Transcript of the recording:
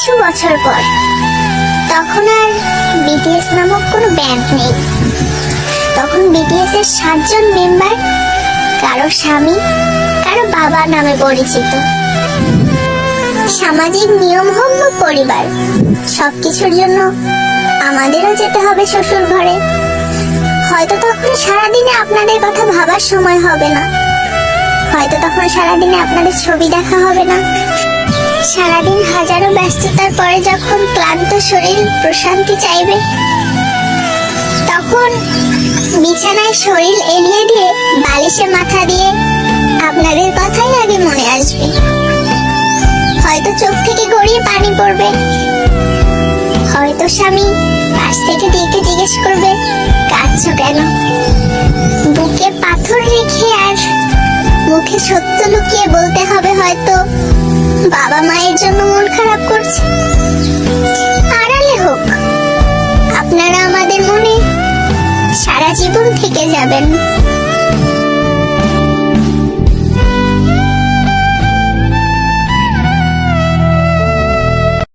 কিছু বছর পর। তখন আর বিটিএস নামক কোনো ব্যান্ড নেই। তখন বিটিএস এর 7 জন মেম্বার কারো স্বামী, কারো বাবা নামে পরিচিত। সামাজিক নিয়ম হোক বা পরিবার, সবকিছুর জন্য আমাদেরও যেতে হবে শ্বশুর ঘরে। হয়তো তখন সারাদিনে আপনাদের কথা ভাবার সময় হবে না, হয়তো তখন সারাদিনে আপনাদের ছবি দেখা হবে না। সারাদিন হাজারো ব্যস্ততার পরে যখন ক্লান্ত শরীর প্রশান্তি চাইবে, তখন বিছানায় শরীর এলিয়ে দিয়ে বালিশে মাথা দিয়ে আপনাদের কথাই আগে মনে আসবে। হয়তো চোখ থেকে গড়িয়ে পানি পড়বে, হয়তো স্বামী পাশ থেকে ডেকে জিজ্ঞেস করবে কাঁদছো কেন। বুকে পাথর রেখে আর মুখে সত্য লুকিয়ে বলতে হবে হয়তো বাবা মায়ের জন্য মন খারাপ করছে। আড়ালে হোক, আপনারা আমাদের মনে সারা জীবন থেকে যাবেন।